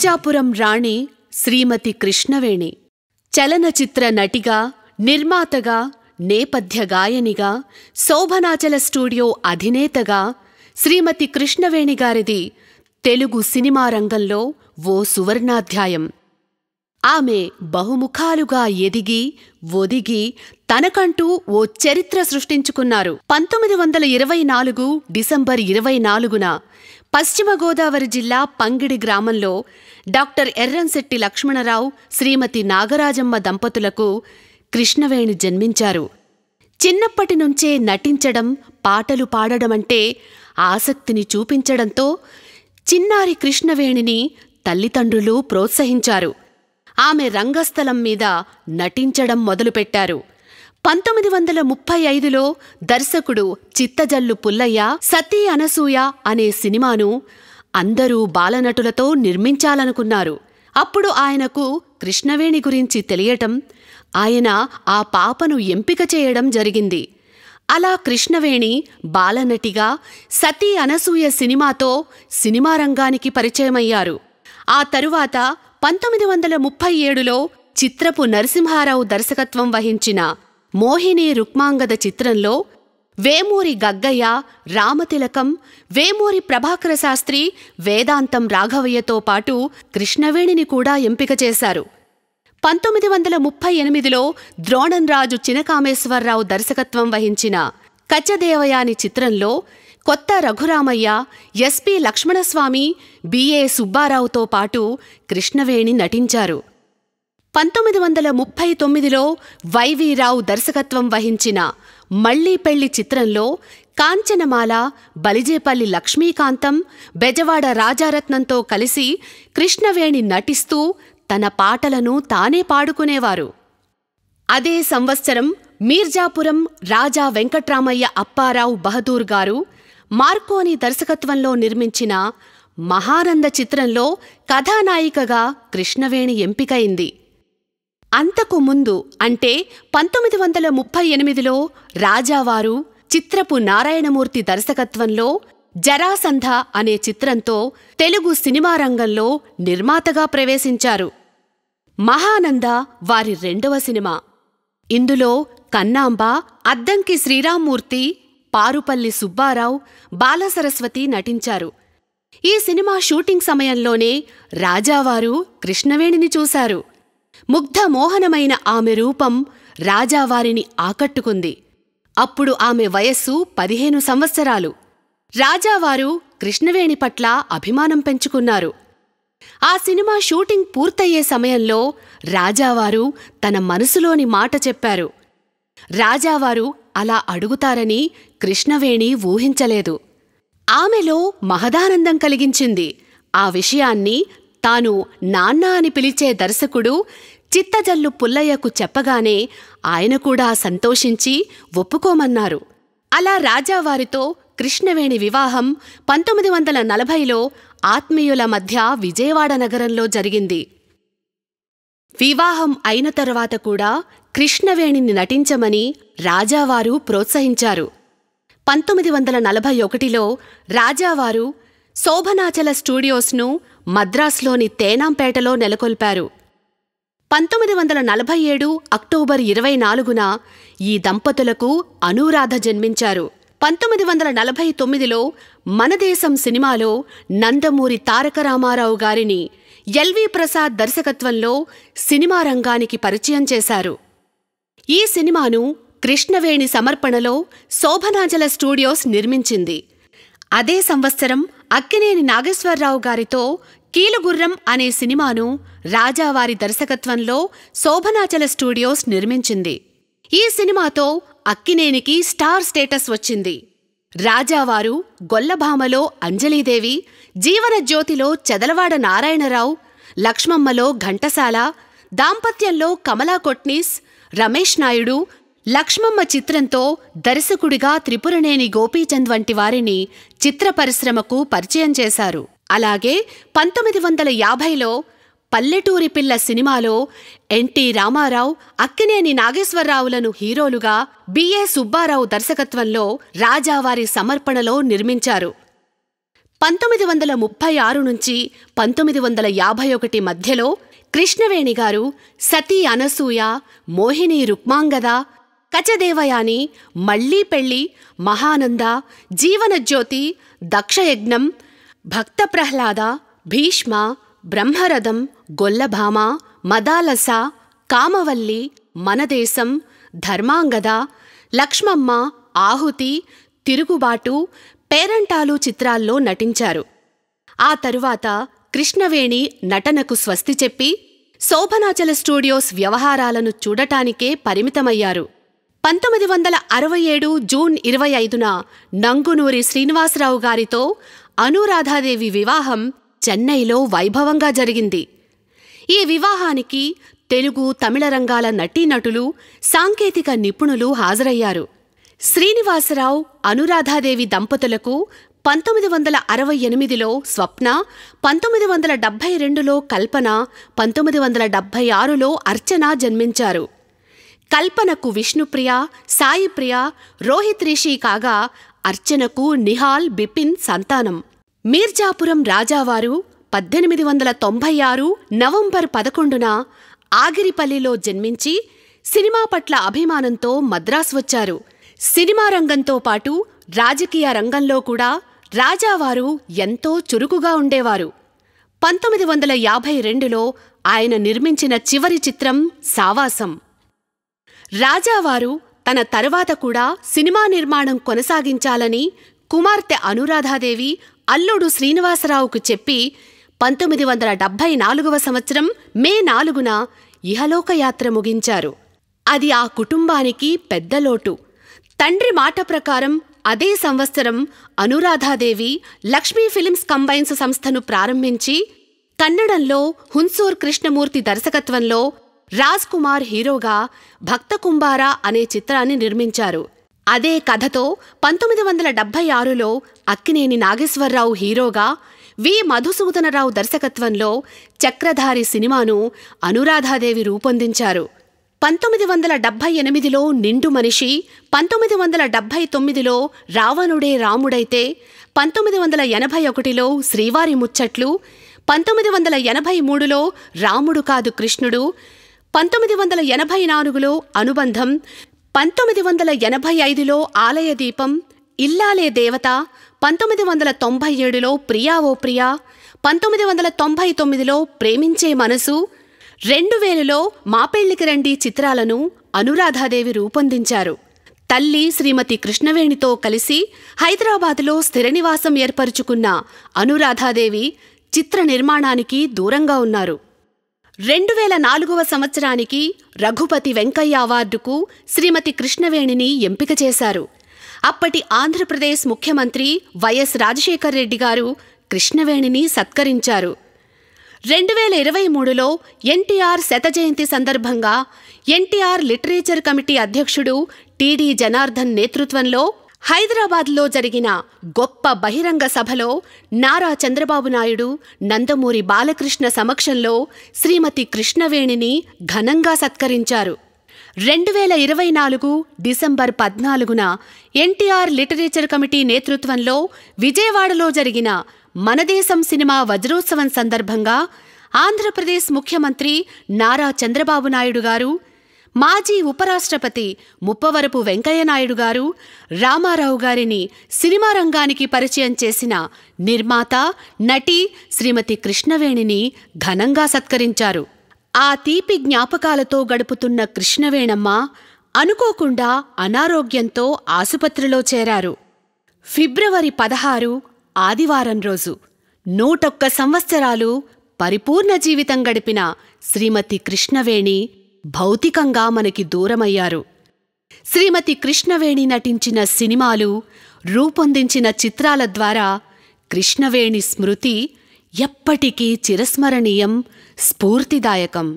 మీర్జాపురం రాణి శ్రీమతి కృష్ణవేణి చలనచిత్ర నటిగా, నిర్మాతగా, నేపథ్య గాయనిగా, శోభనాచల స్టూడియో అధినేతగా శ్రీమతి కృష్ణవేణి గారిది తెలుగు సినిమా రంగంలో ఓ సువర్ణాధ్యాయం. ఆమె బహుముఖాలుగా ఎదిగి, ఒదిగి తనకంటూ ఓ చరిత్ర సృష్టించుకున్నారు. 1924 డిసెంబర్ 24న పశ్చిమ గోదావరి జిల్లా పంగిడి గ్రామంలో డాక్టర్ ఎర్రంశెట్టి లక్ష్మణరావు, శ్రీమతి నాగరాజమ్మ దంపతులకు కృష్ణవేణి జన్మించారు. చిన్నప్పటి నుంచే నటించడం, పాటలు పాడడమంటే ఆసక్తిని చూపించడంతో చిన్నారి కృష్ణవేణిని తల్లిదండ్రులు ప్రోత్సహించారు. ఆమె రంగస్థలం మీద నటించడం మొదలుపెట్టారు. 1935లో దర్శకుడు చిత్తజల్లు పుల్లయ్య సతీ అనసూయ అనే సినిమాను అందరూ బాలనటులతో నిర్మించాలనుకున్నారు. అప్పుడు ఆయనకు కృష్ణవేణి గురించి తెలియటం, ఆయన ఆ పాపను ఎంపిక చేయడం జరిగింది. అలా కృష్ణవేణి బాలనటిగా సతీ అనసూయ సినిమాతో సినిమా రంగానికి పరిచయమయ్యారు. ఆ తరువాత 1937లో చిత్రపు నరసింహారావు దర్శకత్వం వహించిన మోహిని రుక్మాంగద చిత్రంలో వేమూరి గగ్గయ్య, రామతిలకం, వేమూరి ప్రభాకర శాస్త్రి, వేదాంతం రాఘవయ్యతో పాటు కృష్ణవేణిని కూడా ఎంపిక చేశారు. 1938లో ద్రోణంరాజు చినకామేశ్వరరావు దర్శకత్వం వహించిన కచ్చదేవయాని చిత్రంలో కొత్త రఘురామయ్య, ఎస్పి లక్ష్మణస్వామి, బిఏ సుబ్బారావుతో పాటు కృష్ణవేణి నటించారు. 1939లో వైవీరావు దర్శకత్వం వహించిన మళ్ళీ పెళ్లి చిత్రంలో కాంచనమాల, బలిజేపల్లి లక్ష్మీకాంతం, బెజవాడ రాజారత్నంతో కలిసి కృష్ణవేణి నటిస్తూ తన పాటలను తానే పాడుకునేవారు. అదే సంవత్సరం మీర్జాపురం రాజా వెంకట్రామయ్య అప్పారావు బహదూర్ గారు మార్కోని దర్శకత్వంలో నిర్మించిన మహానంద చిత్రంలో కథానాయికగా కృష్ణవేణి ఎంపికైంది. అంతకు ముందు అంటే 1938లో రాజావారు చిత్రపు నారాయణమూర్తి దర్శకత్వంలో జరాసంధ అనే చిత్రంతో తెలుగు సినిమా రంగంలో నిర్మాతగా ప్రవేశించారు. మహానంద వారి రెండవ సినిమా. ఇందులో కన్నాంబ, అద్దంకి శ్రీరామ్మూర్తి, పారుపల్లి సుబ్బారావు, బాలసరస్వతి నటించారు. ఈ సినిమా షూటింగ్ సమయంలోనే రాజావారు కృష్ణవేణిని చూశారు. ముగ్ధ మోహనమైన ఆమె రూపం రాజావారిని ఆకట్టుకుంది. అప్పుడు ఆమె వయస్సు 15 సంవత్సరాలు. రాజావారు కృష్ణవేణి పట్ల అభిమానం పెంచుకున్నారు. ఆ సినిమా షూటింగ్ పూర్తయ్యే సమయంలో రాజావారు తన మనసులోని మాట చెప్పారు. రాజావారు అలా అడుగుతారని కృష్ణవేణి ఊహించలేదు. ఆమెలో మహదానందం కలిగించింది. ఆ విషయాన్ని తాను నాన్న అని పిలిచే దర్శకుడు చిత్తజల్లు పుల్లయ్యకు చెప్పగానే ఆయన కూడా సంతోషించి ఒప్పుకోమన్నారు. అలా రాజావారితో కృష్ణవేణి వివాహం 1940లో ఆత్మీయుల మధ్య విజయవాడ నగరంలో జరిగింది. వివాహం అయిన తరువాత కూడా కృష్ణవేణిని నటించమని రాజావారు ప్రోత్సహించారు. 1941లో రాజావారు శోభనాచల స్టూడియోస్ను మద్రాసులోని తేనాంపేటలో నెలకొల్పారు. 1947 అక్టోబర్ 24న ఈ దంపతులకు అనూరాధ జన్మించారు. 1949లో మనదేశం సినిమాలో నందమూరి తారక రామారావు గారిని ఎల్వి ప్రసాద్ దర్శకత్వంలో సినిమా రంగానికి పరిచయం చేశారు. ఈ సినిమాను కృష్ణవేణి సమర్పణలో శోభనాచల స్టూడియోస్ నిర్మించింది. అదే సంవత్సరం అక్కినేని నాగేశ్వరరావు గారితో కీలుగుర్రం అనే సినిమాను రాజావారి దర్శకత్వంలో శోభనాచల స్టూడియోస్ నిర్మించింది. ఈ సినిమాతో అక్కినేనికి స్టార్ స్టేటస్ వచ్చింది. రాజావారు గొల్లభామలో అంజలీదేవి, జీవనజ్యోతిలో చెదలవాడ నారాయణరావు, లక్ష్మమ్మలో ఘంటసాల, దాంపత్యంలో కమలా కొట్నీస్, రమేష్ నాయుడు, లక్ష్మమ్మ చిత్రంతో దర్శకుడిగా త్రిపురనేని గోపీచంద్ వంటి వారిని చిత్ర పరిశ్రమకు పరిచయం చేశారు. అలాగే 1950లో పల్లెటూరి పిల్ల సినిమాలో ఎన్టీ రామారావు, అక్కినేని నాగేశ్వరరావులను హీరోలుగా బిఏ సుబ్బారావు దర్శకత్వంలో రాజావారి సమర్పణలో నిర్మించారు. 1936 నుంచి 1951 మధ్యలో కృష్ణవేణి గారు సతీ అనసూయ, మోహిని రుక్మాంగద, కచదేవయాని, మళ్ళీ పెళ్ళి, మహానంద, జీవనజ్యోతి, దక్షయజ్ఞం, భక్త ప్రహ్లాద, భీష్మ, బ్రహ్మరథం, గొల్లభామ, మదాలస, కామవల్లి, మనదేశం, ధర్మాంగద, లక్ష్మమ్మ, ఆహుతి, తిరుగుబాటు, పేరంటాలు చిత్రాల్లో నటించారు. ఆ తరువాత కృష్ణవేణి నటనకు స్వస్తి చెప్పి శోభనాచల స్టూడియోస్ వ్యవహారాలను చూడటానికే పరిమితమయ్యారు. 1967 జూన్ 25న నంగునూరి శ్రీనివాసరావు గారితో అనురాధాదేవి వివాహం చెన్నైలో వైభవంగా జరిగింది. ఈ వివాహానికి తెలుగు, తమిళ రంగాల నటీనటులు, సాంకేతిక నిపుణులు హాజరయ్యారు. శ్రీనివాసరావు, అనురాధాదేవి దంపతులకు 1968లో స్వప్న, 1972లో కల్పన, 1976లో అర్చన జన్మించారు. కల్పనకు విష్ణుప్రియ, సాయిప్రియ, రోహిత్ రిషి కాగా అర్చనకు నిహాల్, బిపిన్ సంతానం. మీర్జాపురం రాజావారు 1896 నవంబర్ 11న ఆగిరిపల్లిలో జన్మించి సినిమా పట్ల అభిమానంతో మద్రాసు వచ్చారు. సినిమా రంగంతో పాటు రాజకీయ రంగంలో కూడా రాజావారు ఎంతో చురుకుగా ఉండేవారు. 1952లో ఆయన నిర్మించిన చివరి చిత్రం సావాసం. రాజావారు తన తర్వాత కూడా సినిమా నిర్మాణం కొనసాగించాలని కుమార్తె అనురాధాదేవి, అల్లుడు శ్రీనివాసరావుకు చెప్పి 1974వ సంవత్సరం మే 4న ఇహలోకయాత్ర ముగించారు. అది ఆ కుటుంబానికి పెద్ద లోటు. తండ్రి మాట ప్రకారం అదే సంవత్సరం అనురాధాదేవి లక్ష్మీ ఫిలిమ్స్ కంబైన్స్ సంస్థను ప్రారంభించి కన్నడంలో హున్సూర్ కృష్ణమూర్తి దర్శకత్వంలో రాజ్ కుమార్ హీరోగా భక్త కుంభార అనే చిత్రాన్ని నిర్మించారు. అదే కథతో 1976లో అక్కినేని నాగేశ్వరరావు హీరోగా వి మధుసూదనరావు దర్శకత్వంలో చక్రధారి సినిమాను అనురాధాదేవి రూపొందించారు. 1978లో నిండు మనిషి, 1979లో రావణుడే రాముడైతే, 1981లో శ్రీవారి ముచ్చట్లు, 1983లో రాముడు కాదు కృష్ణుడు, 1984లో అనుబంధం, 1985లో ఆలయదీపం, ఇల్లాలే దేవత, 1997లో ప్రియా ఓ ప్రియా, 1999లో ప్రేమించే మనసు, 2000లో మా పెళ్లికి రండి చిత్రాలను అనురాధాదేవి రూపొందించారు. తల్లి శ్రీమతి కృష్ణవేణితో కలిసి హైదరాబాదులో స్థిర నివాసం ఏర్పరుచుకున్న అనురాధాదేవి చిత్ర నిర్మాణానికి దూరంగా ఉన్నారు. 2004వ సంవత్సరానికి రఘుపతి వెంకయ్య అవార్డుకు శ్రీమతి కృష్ణవేణిని ఎంపిక చేశారు. అప్పటి ఆంధ్రప్రదేశ్ ముఖ్యమంత్రి వైఎస్ రాజశేఖర్ రెడ్డి గారు కృష్ణవేణిని సత్కరించారు. 2023లో ఎన్టీఆర్ శత జయంతి సందర్భంగా ఎన్టీఆర్ లిటరేచర్ కమిటీ అధ్యక్షుడు టీడీ జనార్దన్ నేతృత్వంలో హైదరాబాద్లో జరిగిన గొప్ప బహిరంగ సభలో నారా చంద్రబాబు నాయుడు, నందమూరి బాలకృష్ణ సమక్షంలో శ్రీమతి కృష్ణవేణిని ఘనంగా సత్కరించారు. 2024 డిసెంబర్ 14న ఎన్టీఆర్ లిటరేచర్ కమిటీ నేతృత్వంలో విజయవాడలో జరిగిన మనదేశం సినిమా వజ్రోత్సవం సందర్భంగా ఆంధ్రప్రదేశ్ ముఖ్యమంత్రి నారా చంద్రబాబు నాయుడు గారు, మాజీ ఉపరాష్ట్రపతి ముప్పవరపు వెంకయ్యనాయుడు గారు రామారావు గారిని సినిమా రంగానికి పరిచయం చేసిన నిర్మాత, నటి శ్రీమతి కృష్ణవేణిని ఘనంగా సత్కరించారు. ఆ తీపి జ్ఞాపకాలతో గడుపుతున్న కృష్ణవేణమ్మ అనుకోకుండా అనారోగ్యంతో ఆసుపత్రిలో చేరారు. ఫిబ్రవరి 16 ఆదివారం రోజు 101 సంవత్సరాలు పరిపూర్ణ జీవితం గడిపిన శ్రీమతి కృష్ణవేణి భౌతికంగా మనకి దూరమయ్యారు. శ్రీమతి కృష్ణవేణి నటించిన సినిమాలు, రూపొందించిన చిత్రాల ద్వారా కృష్ణవేణి స్మృతి ఎప్పటికీ చిరస్మరణీయం, స్ఫూర్తిదాయకం.